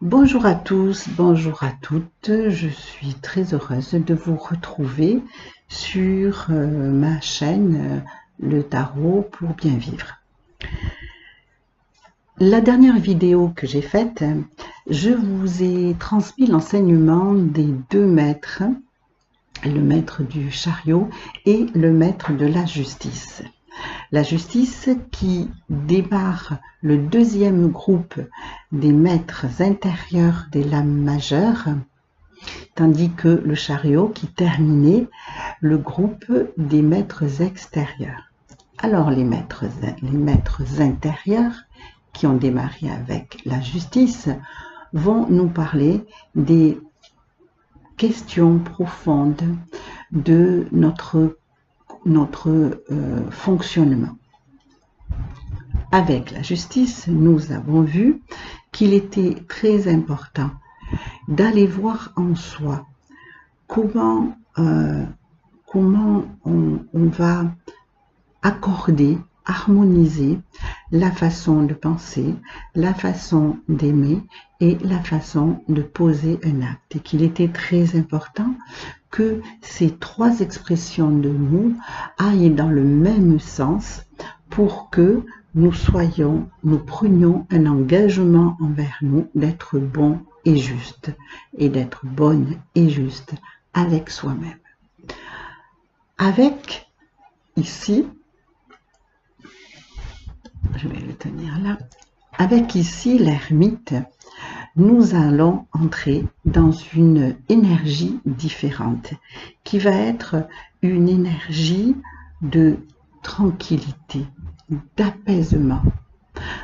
Bonjour à tous, bonjour à toutes. Je suis très heureuse de vous retrouver sur ma chaîne Le Tarot pour bien vivre. La dernière vidéo que j'ai faite, je vous ai transmis l'enseignement des deux maîtres, le maître du chariot et le maître de la justice. La justice qui démarre le deuxième groupe des maîtres intérieurs des lames majeures, tandis que le chariot qui terminait le groupe des maîtres extérieurs. Alors les maîtres intérieurs qui ont démarré avec la justice vont nous parler des questions profondes de notre fonctionnement. Avec la justice, nous avons vu qu'il était très important d'aller voir en soi comment on va accorder, harmoniser la façon de penser, la façon d'aimer et la façon de poser un acte. Et qu'il était très important que ces trois expressions de nous aillent dans le même sens pour que nous prenions un engagement envers nous d'être bon et juste, et d'être bonne et juste avec soi-même. Avec ici, je vais le tenir là, avec ici l'ermite, nous allons entrer dans une énergie différente qui va être une énergie de tranquillité, d'apaisement.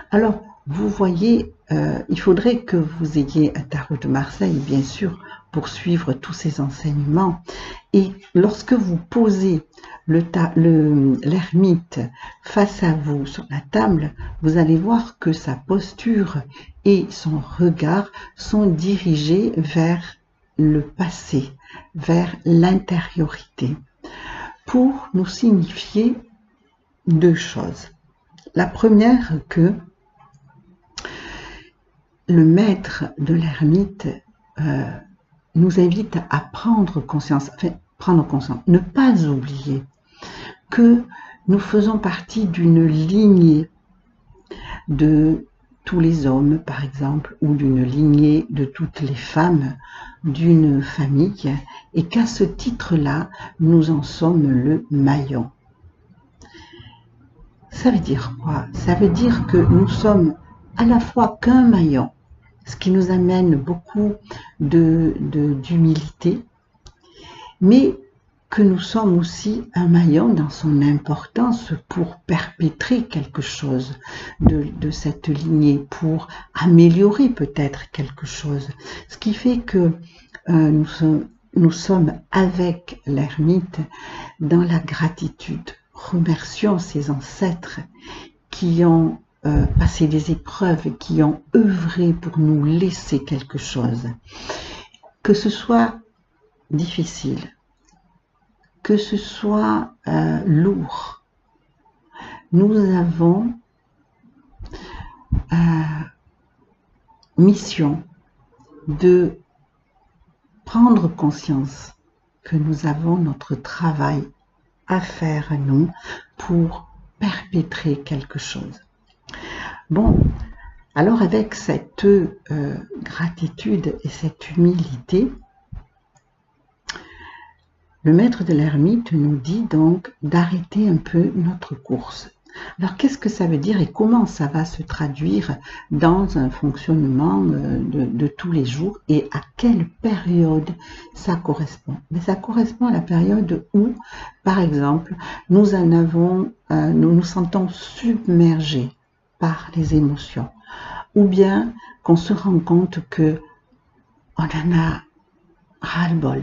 Alors, vous voyez, il faudrait que vous ayez un tarot de Marseille, bien sûr, pour suivre tous ces enseignements. Et lorsque vous posez l'ermite face à vous sur la table, vous allez voir que sa posture et son regard sont dirigés vers le passé, vers l'intériorité, pour nous signifier deux choses. La première, que le maître de l'ermite nous invite à prendre conscience, ne pas oublier que nous faisons partie d'une lignée de tous les hommes, par exemple, ou d'une lignée de toutes les femmes d'une famille, et qu'à ce titre-là, nous en sommes le maillon. Ça veut dire quoi? Ça veut dire que nous sommes à la fois qu'un maillon, ce qui nous amène beaucoup d'humilité, mais que nous sommes aussi un maillon dans son importance pour perpétrer quelque chose de cette lignée, pour améliorer peut-être quelque chose. Ce qui fait que nous sommes avec l'ermite dans la gratitude. Remercions ces ancêtres qui ont passé des épreuves, qui ont œuvré pour nous laisser quelque chose. Que ce soit difficile, que ce soit lourd, nous avons mission de prendre conscience que nous avons notre travail à faire à nous pour perpétrer quelque chose. Bon, alors avec cette gratitude et cette humilité, le maître de l'ermite nous dit donc d'arrêter un peu notre course. Alors qu'est-ce que ça veut dire et comment ça va se traduire dans un fonctionnement de tous les jours et à quelle période ça correspond? Mais ça correspond à la période où, par exemple, nous nous sentons submergés par les émotions, ou bien qu'on se rend compte que on en a ras-le-bol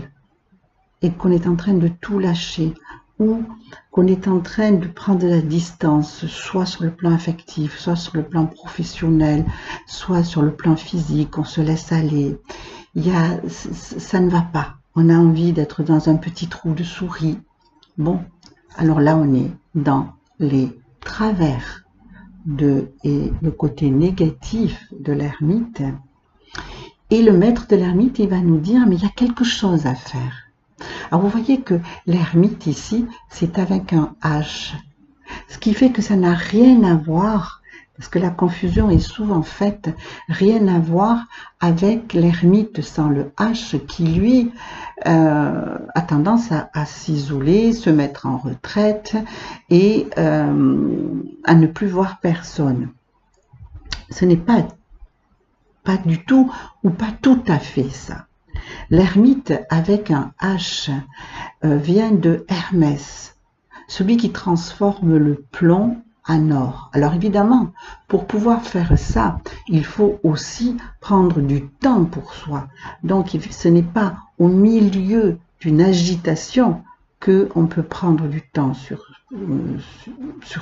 et qu'on est en train de tout lâcher, ou qu'on est en train de prendre la distance, soit sur le plan affectif, soit sur le plan professionnel, soit sur le plan physique, on se laisse aller. Ça ne va pas. On a envie d'être dans un petit trou de souris. Bon, alors là, on est dans les travers et le côté négatif de l'ermite Et le maître de l'ermite, il va nous dire, mais il y a quelque chose à faire. Alors vous voyez que l'ermite ici, c'est avec un H. Ce qui fait que ça n'a rien à voir, parce que la confusion est souvent faite, rien à voir avec l'ermite sans le H qui, lui, a tendance à s'isoler, se mettre en retraite et à ne plus voir personne. Ce n'est pas du tout ou pas tout à fait ça. L'ermite avec un H vient de Hermès, celui qui transforme le plomb en or. Alors évidemment, pour pouvoir faire ça, il faut aussi prendre du temps pour soi. Donc ce n'est pas au milieu d'une agitation qu'on peut prendre du temps sur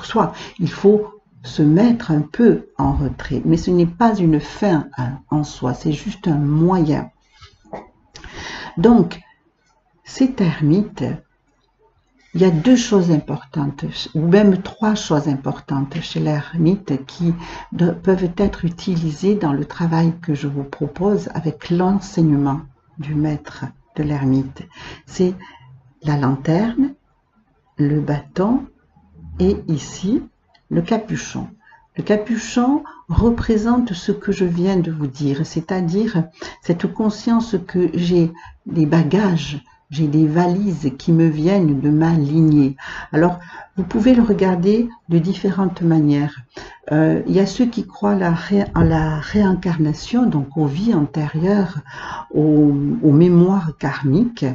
soi. Il faut se mettre un peu en retrait. Mais ce n'est pas une fin en soi, c'est juste un moyen. Donc, cet ermite, il y a deux choses importantes, ou même trois choses importantes chez l'ermite qui peuvent être utilisées dans le travail que je vous propose avec l'enseignement du maître de l'ermite. C'est la lanterne, le bâton et ici, le capuchon. Le capuchon représente ce que je viens de vous dire, c'est-à-dire cette conscience que j'ai des bagages, j'ai des valises qui me viennent de ma lignée. Alors, vous pouvez le regarder de différentes manières. Il y a ceux qui croient à la réincarnation, donc aux vies antérieures, aux mémoires karmiques.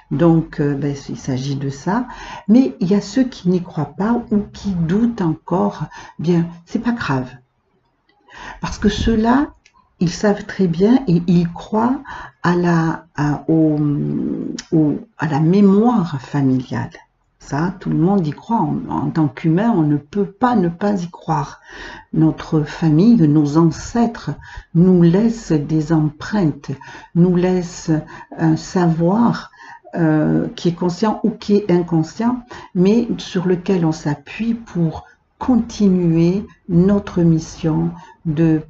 Donc, il s'agit de ça. Mais il y a ceux qui n'y croient pas ou qui doutent encore. Bien, c'est pas grave. Parce que ceux-là, ils savent très bien et ils croient à la mémoire familiale. Ça, tout le monde y croit. En tant qu'humain, on ne peut pas ne pas y croire. Notre famille, nos ancêtres nous laissent des empreintes, nous laissent un savoir qui est conscient ou qui est inconscient, mais sur lequel on s'appuie pour continuer notre mission de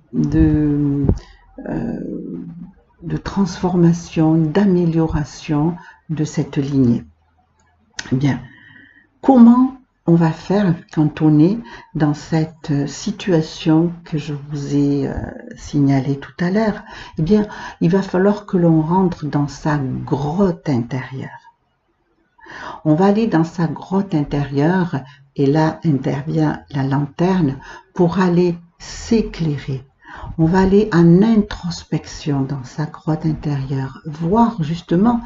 transformation, d'amélioration de cette lignée. Eh bien, comment on va faire quand on est dans cette situation que je vous ai signalée tout à l'heure? Eh bien, il va falloir que l'on rentre dans sa grotte intérieure. On va aller dans sa grotte intérieure et là intervient la lanterne pour aller s'éclairer. On va aller en introspection dans sa grotte intérieure, voir justement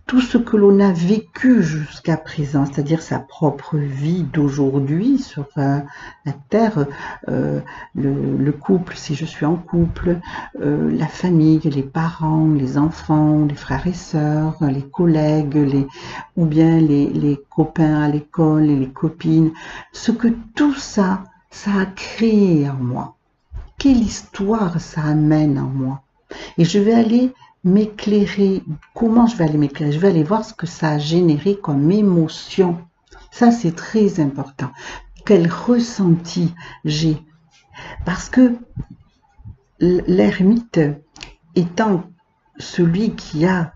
tout ce que l'on a vécu jusqu'à présent, c'est-à-dire sa propre vie d'aujourd'hui sur la terre, le couple, si je suis en couple, la famille, les parents, les enfants, les frères et sœurs, les collègues, ou bien les copains à l'école et les copines, ce que tout ça, ça a créé en moi. Quelle histoire ça amène en moi. Et je vais aller m'éclairer. Comment je vais aller m'éclairer? Je vais aller voir ce que ça a généré comme émotion. Ça, c'est très important. Quel ressenti j'ai. Parce que l'ermite étant celui qui a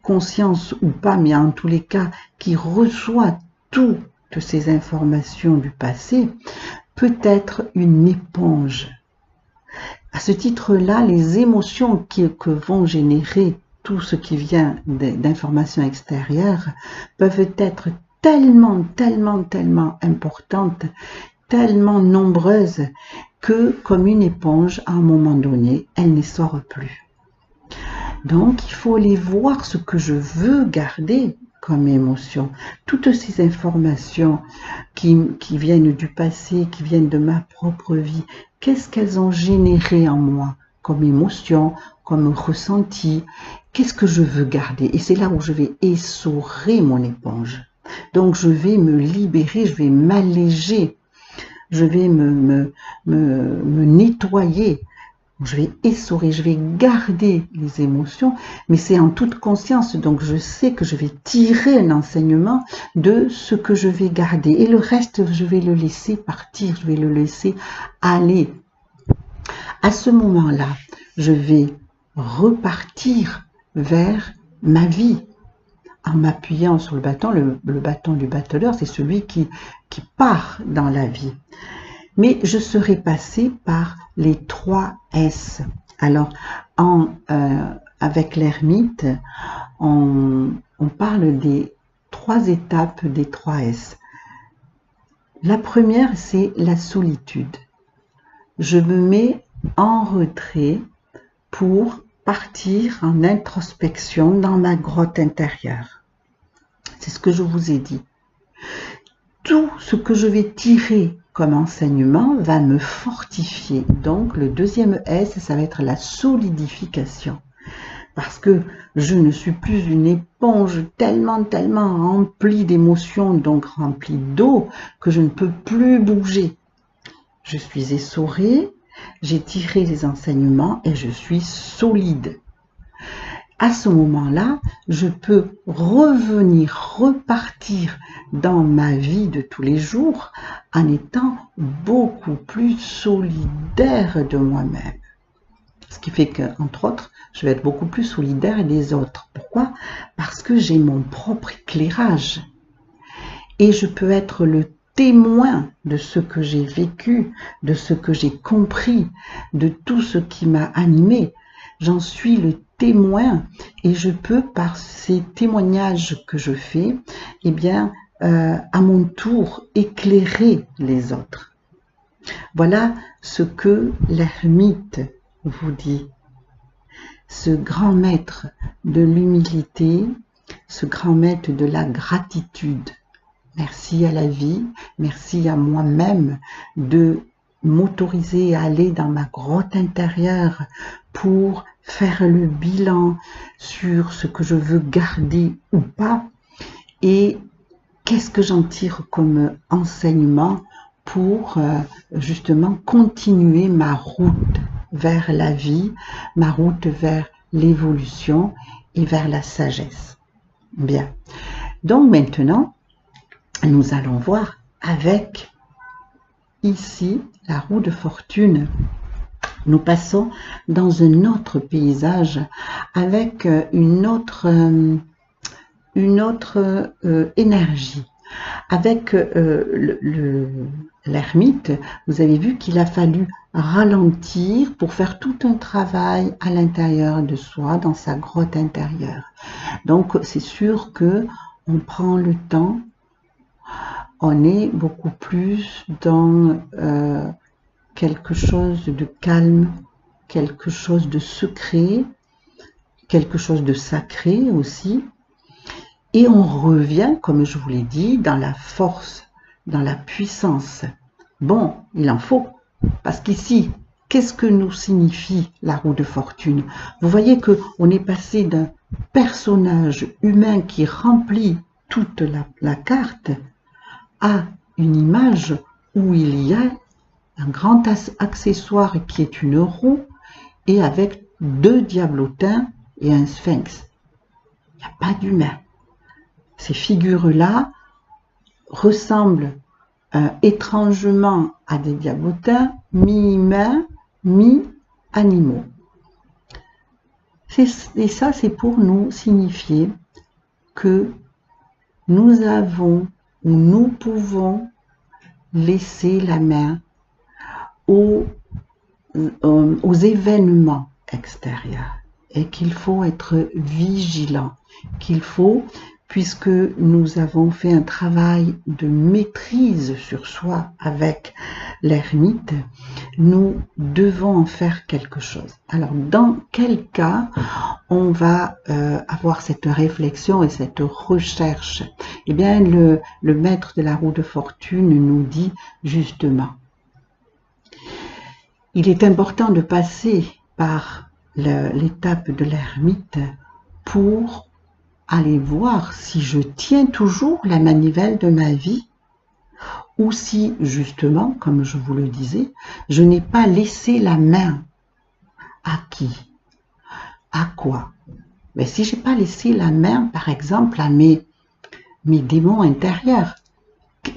conscience ou pas, mais en tous les cas, qui reçoit toutes ces informations du passé, peut être une éponge. À ce titre-là, les émotions que vont générer tout ce qui vient d'informations extérieures peuvent être tellement importantes, tellement nombreuses, que comme une éponge, à un moment donné, elle ne sort plus. Donc, il faut aller voir ce que je veux garder comme émotion. Toutes ces informations qui viennent du passé, qui viennent de ma propre vie, qu'est-ce qu'elles ont généré en moi comme émotion, comme ressenti? Qu'est-ce que je veux garder? Et c'est là où je vais essorer mon éponge. Donc je vais me libérer, je vais m'alléger, je vais me nettoyer. Je vais essorer, je vais garder les émotions, mais c'est en toute conscience, donc je sais que je vais tirer un enseignement de ce que je vais garder. Et le reste, je vais le laisser partir, je vais le laisser aller. À ce moment-là, je vais repartir vers ma vie en m'appuyant sur le bâton. Le bâton du bateleur, c'est celui qui part dans la vie. Mais je serai passée par les 3 S. Alors, avec l'ermite, on parle des 3 étapes des 3 S. La première, c'est la solitude. Je me mets en retrait pour partir en introspection dans ma grotte intérieure. C'est ce que je vous ai dit. Tout ce que je vais tirer comme enseignement va me fortifier. Donc, le deuxième S, ça va être la solidification. Parce que je ne suis plus une éponge tellement remplie d'émotions, donc remplie d'eau, que je ne peux plus bouger. Je suis essorée, j'ai tiré les enseignements et je suis solide. À ce moment-là, je peux repartir dans ma vie de tous les jours en étant beaucoup plus solidaire de moi-même. Ce qui fait que, entre autres, je vais être beaucoup plus solidaire des autres. Pourquoi? Parce que j'ai mon propre éclairage. Et je peux être le témoin de ce que j'ai vécu, de ce que j'ai compris, de tout ce qui m'a animé. J'en suis le témoin et je peux, par ces témoignages que je fais, eh bien, à mon tour, éclairer les autres. Voilà ce que l'ermite vous dit. Ce grand maître de l'humilité, ce grand maître de la gratitude. Merci à la vie, merci à moi-même de m'autoriser à aller dans ma grotte intérieure pour faire le bilan sur ce que je veux garder ou pas et qu'est-ce que j'en tire comme enseignement pour justement continuer ma route vers la vie, ma route vers l'évolution et vers la sagesse. Bien. Donc maintenant, nous allons voir avec ici la roue de fortune. Nous passons dans un autre paysage avec une autre énergie. Avec l'ermite, vous avez vu qu'il a fallu ralentir pour faire tout un travail à l'intérieur de soi, dans sa grotte intérieure. Donc c'est sûr que on prend le temps, on est beaucoup plus dans quelque chose de calme, quelque chose de secret, quelque chose de sacré aussi. Et on revient, comme je vous l'ai dit, dans la force, dans la puissance. Bon, il en faut, parce qu'ici, qu'est-ce que nous signifie la roue de fortune? Vous voyez qu'on est passé d'un personnage humain qui remplit toute la carte à une image où il y a un grand accessoire qui est une roue et avec 2 diablotins et un sphinx. Il n'y a pas d'humain. Ces figures-là ressemblent étrangement à des diablotins, mi-humains, mi-animaux. Et ça, c'est pour nous signifier que nous avons ou nous pouvons laisser la main aux événements extérieurs et qu'il faut être vigilant, qu'il faut, puisque nous avons fait un travail de maîtrise sur soi avec l'ermite, nous devons en faire quelque chose. Alors, dans quel cas on va avoir cette réflexion et cette recherche? Eh bien, le maître de la roue de fortune nous dit justement, il est important de passer par l'étape de l'ermite pour aller voir si je tiens toujours la manivelle de ma vie ou si, justement, comme je vous le disais, je n'ai pas laissé la main. À qui? À quoi? Mais si je n'ai pas laissé la main, par exemple, à mes démons intérieurs.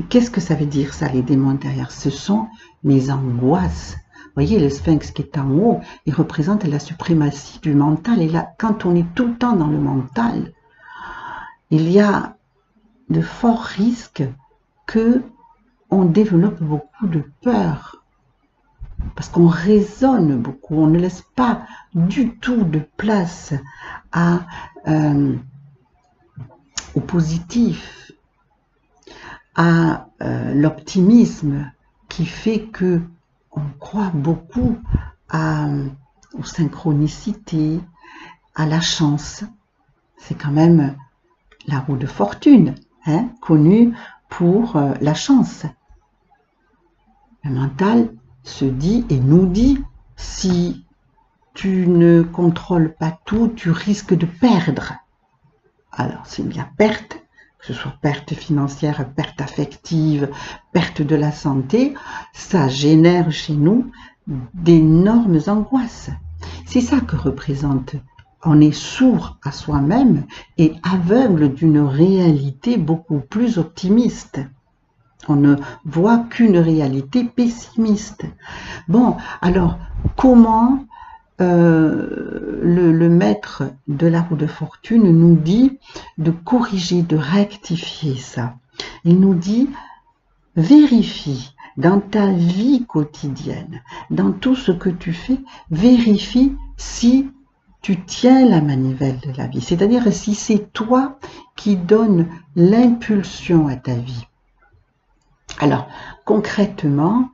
Qu'est-ce que ça veut dire ça, les démons intérieurs? Ce sont mes angoisses. voyez, le sphinx qui est en haut, il représente la suprématie du mental. Et là, quand on est tout le temps dans le mental, il y a de forts risques que on développe beaucoup de peur. Parce qu'on raisonne beaucoup, on ne laisse pas du tout de place au positif, à l'optimisme qui fait que on croit beaucoup aux synchronicités, à la chance. C'est quand même la roue de fortune, hein, connue pour la chance. Le mental se dit et nous dit, si tu ne contrôles pas tout, tu risques de perdre. Alors c'est bien perte, que ce soit perte financière, perte affective, perte de la santé, ça génère chez nous d'énormes angoisses. C'est ça que représente. On est sourd à soi-même et aveugle d'une réalité beaucoup plus optimiste. On ne voit qu'une réalité pessimiste. Bon, alors, comment le maître de la roue de fortune nous dit de corriger, de rectifier ça? Il nous dit, vérifie dans ta vie quotidienne, dans tout ce que tu fais, vérifie si tu tiens la manivelle de la vie. C'est-à-dire si c'est toi qui donnes l'impulsion à ta vie. Alors, concrètement,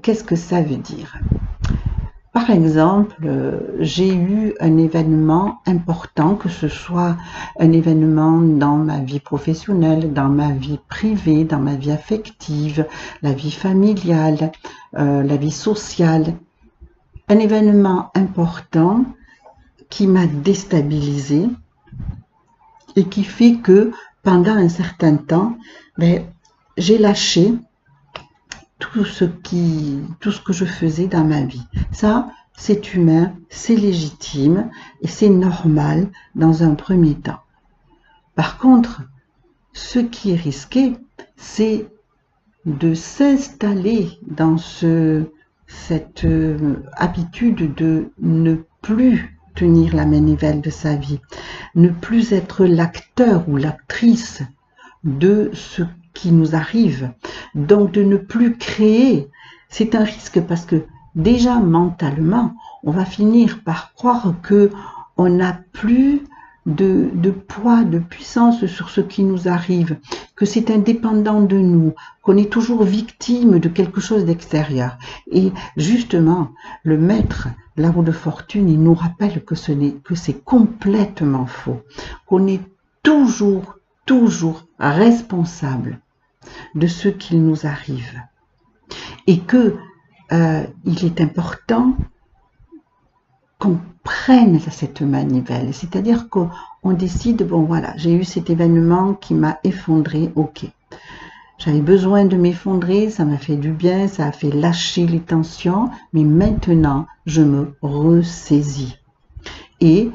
qu'est-ce que ça veut dire? Par exemple, j'ai eu un événement important, que ce soit un événement dans ma vie professionnelle, dans ma vie privée, dans ma vie affective, la vie familiale, la vie sociale. Un événement important qui m'a déstabilisée et qui fait que pendant un certain temps, j'ai lâché tout ce que je faisais dans ma vie. Ça, c'est humain, c'est légitime et c'est normal dans un premier temps. Par contre, ce qui est risqué, c'est de s'installer dans cette habitude de ne plus tenir la manivelle de sa vie, ne plus être l'acteur ou l'actrice de ce qui nous arrive, donc de ne plus créer. C'est un risque parce que déjà mentalement, on va finir par croire que on n'a plus de poids, de puissance sur ce qui nous arrive, que c'est indépendant de nous, qu'on est toujours victime de quelque chose d'extérieur. Et justement, le maître, la roue de fortune, il nous rappelle que c'est complètement faux, qu'on est toujours responsable de ce qu'il nous arrive et que il est important qu'on prenne cette manivelle, c'est-à-dire qu'on décide, bon voilà, j'ai eu cet événement qui m'a effondré, ok, j'avais besoin de m'effondrer, ça m'a fait du bien, ça a fait lâcher les tensions, mais maintenant je me ressaisis et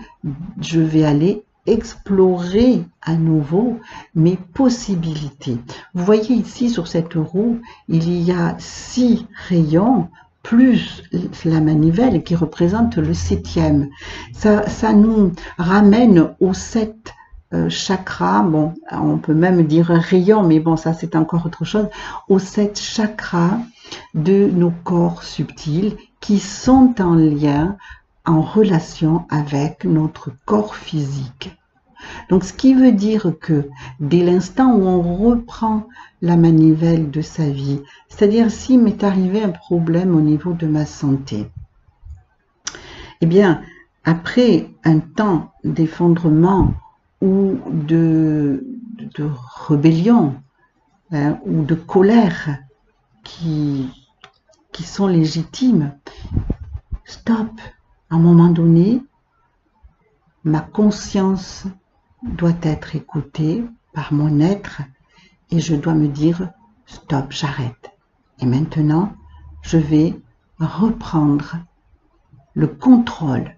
je vais aller explorer à nouveau mes possibilités. Vous voyez ici sur cette roue, il y a 6 rayons plus la manivelle qui représente le 7e. Ça nous ramène aux 7 chakras, bon, on peut même dire un rayon, mais bon, ça c'est encore autre chose, aux 7 chakras de nos corps subtils qui sont en lien, en relation avec notre corps physique. Donc, ce qui veut dire que dès l'instant où on reprend la manivelle de sa vie, c'est-à-dire s'il m'est arrivé un problème au niveau de ma santé, eh bien, après un temps d'effondrement ou de rébellion ou de colère qui sont légitimes, stop, à un moment donné, ma conscience doit être écoutée par mon être et je dois me dire stop, j'arrête. Et maintenant, je vais reprendre le contrôle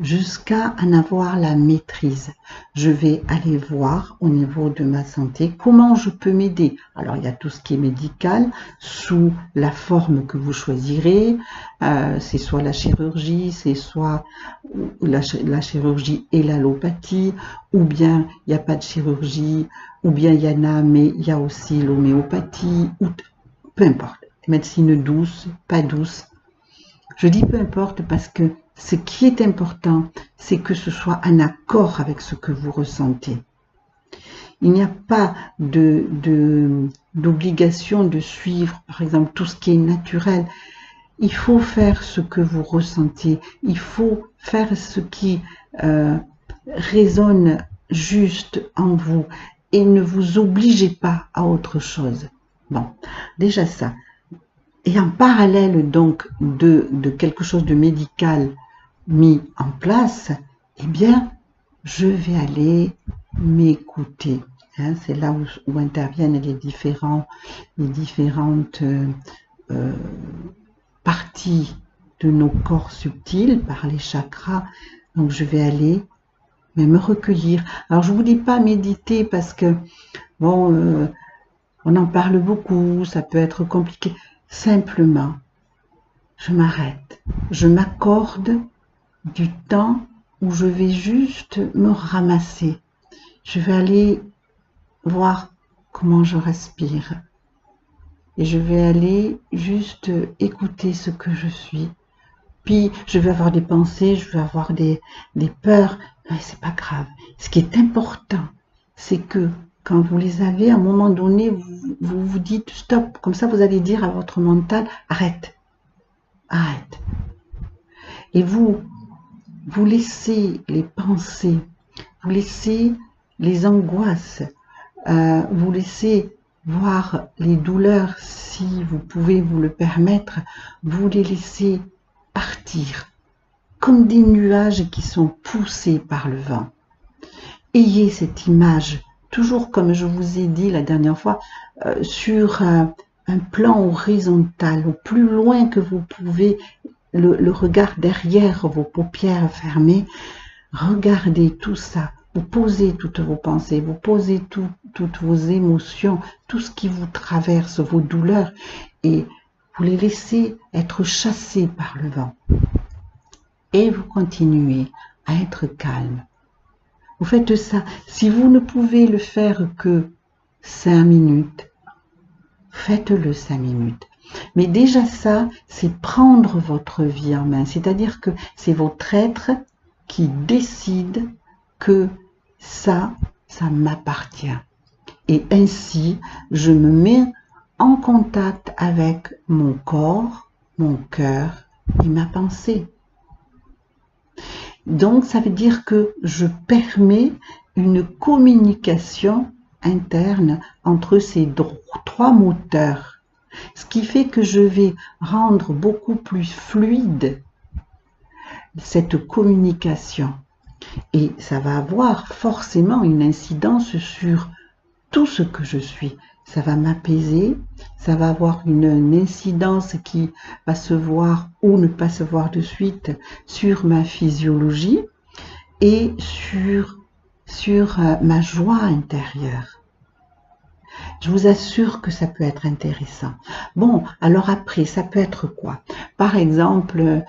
jusqu'à en avoir la maîtrise. Je vais aller voir au niveau de ma santé comment je peux m'aider. Alors, il y a tout ce qui est médical sous la forme que vous choisirez. C'est soit la chirurgie, c'est soit la chirurgie et l'allopathie, ou bien il n'y a pas de chirurgie, ou bien il y en a, mais il y a aussi l'homéopathie, ou peu importe. Médecine douce, pas douce. Je dis peu importe parce que ce qui est important, c'est que ce soit en accord avec ce que vous ressentez. Il n'y a pas d'obligation de suivre, par exemple, tout ce qui est naturel. Il faut faire ce que vous ressentez. Il faut faire ce qui résonne juste en vous et ne vous obligez pas à autre chose. Bon, déjà ça. Et en parallèle donc de quelque chose de médical mis en place, eh bien, je vais aller m'écouter. Hein, c'est là où interviennent les différentes parties de nos corps subtils par les chakras. Donc, je vais aller me recueillir. Alors, je vous dis pas méditer parce que, bon, on en parle beaucoup, ça peut être compliqué. Simplement, je m'arrête, je m'accorde du temps où je vais juste me ramasser. Je vais aller voir comment je respire. Et je vais aller juste écouter ce que je suis. Puis, je vais avoir des pensées, je vais avoir des peurs. Mais c'est pas grave. Ce qui est important, c'est que quand vous les avez, à un moment donné, vous dites stop. Comme ça, vous allez dire à votre mental, arrête, arrête. Et vous laissez les pensées, vous laissez les angoisses, vous laissez voir les douleurs, si vous pouvez vous le permettre, vous les laissez partir, comme des nuages qui sont poussés par le vent. Ayez cette image, toujours comme je vous ai dit la dernière fois, sur un plan horizontal, au plus loin que vous pouvez, le regard derrière vos paupières fermées, regardez tout ça, vous posez toutes vos pensées, vous posez toutes vos émotions, tout ce qui vous traverse, vos douleurs, et vous les laissez être chassés par le vent. Et vous continuez à être calme. Vous faites ça. Si vous ne pouvez le faire que 5 minutes, faites-le 5 minutes. Mais déjà ça, c'est prendre votre vie en main. C'est-à-dire que c'est votre être qui décide que ça m'appartient. Et ainsi, je me mets en contact avec mon corps, mon cœur et ma pensée. Donc, ça veut dire que je permets une communication interne entre ces trois moteurs. Ce qui fait que je vais rendre beaucoup plus fluide cette communication. Et ça va avoir forcément une incidence sur tout ce que je suis. Ça va m'apaiser, ça va avoir une incidence qui va se voir ou ne pas se voir de suite sur ma physiologie et sur ma joie intérieure. Je vous assure que ça peut être intéressant. Bon, alors après, ça peut être quoi? Par exemple,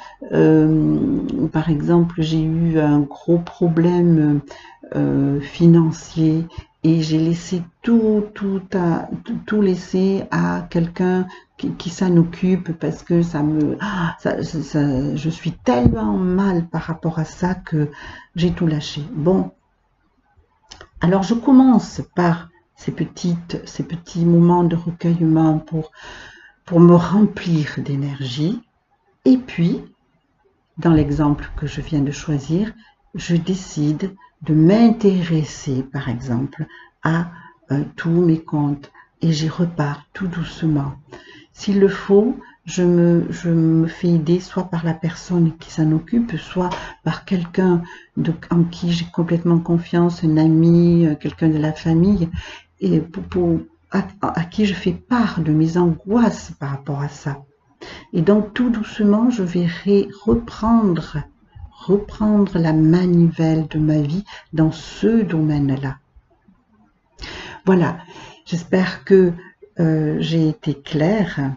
j'ai eu un gros problème financier et j'ai laissé tout laisser à quelqu'un qui s'en occupe parce que je suis tellement mal par rapport à ça que j'ai tout lâché. Bon, alors je commence par ces petits moments de recueillement pour me remplir d'énergie. Et puis, dans l'exemple que je viens de choisir, je décide de m'intéresser, par exemple, à tous mes comptes et j'y repars tout doucement. S'il le faut, je me fais aider soit par la personne qui s'en occupe, soit par quelqu'un en qui j'ai complètement confiance, un ami, quelqu'un de la famille, et à qui je fais part de mes angoisses par rapport à ça. Et donc tout doucement, je vais reprendre reprendre la manivelle de ma vie dans ce domaine-là. Voilà, j'espère que j'ai été claire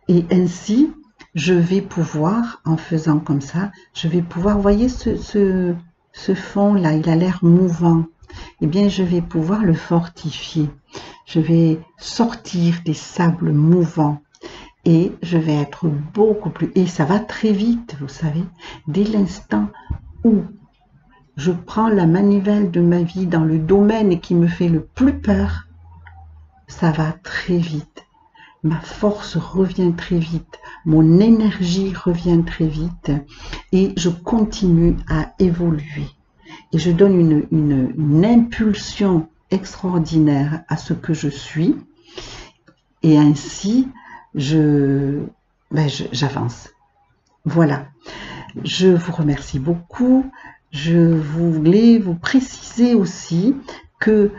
et ainsi je vais pouvoir, en faisant comme ça, je vais pouvoir, voyez ce fond-là, il a l'air mouvant, eh bien je vais pouvoir le fortifier. Je vais sortir des sables mouvants et je vais être beaucoup plus... Et ça va très vite, vous savez, dès l'instant où je prends la manivelle de ma vie dans le domaine qui me fait le plus peur, ça va très vite. Ma force revient très vite, mon énergie revient très vite et je continue à évoluer. Et je donne une impulsion extraordinaire à ce que je suis et ainsi j'avance. Voilà, je vous remercie beaucoup. Je voulais vous préciser aussi que,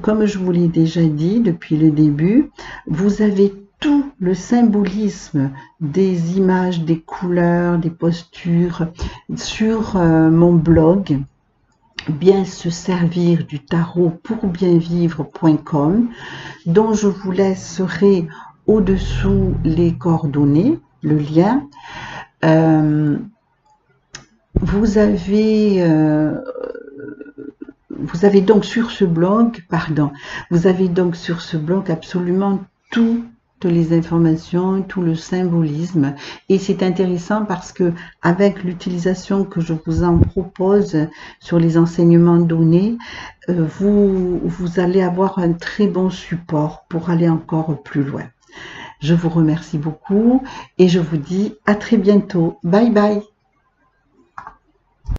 comme je vous l'ai déjà dit depuis le début, vous avez tout le symbolisme des images, des couleurs, des postures sur mon blog bien se servir du tarot pour bien vivre.com, dont je vous laisserai au-dessous les coordonnées, le lien. Vous avez donc sur ce blog, vous avez donc sur ce blog absolument toutes les informations, tout le symbolisme, et c'est intéressant parce que avec l'utilisation que je vous en propose sur les enseignements donnés, vous allez avoir un très bon support pour aller encore plus loin. Je vous remercie beaucoup et je vous dis à très bientôt. Bye bye.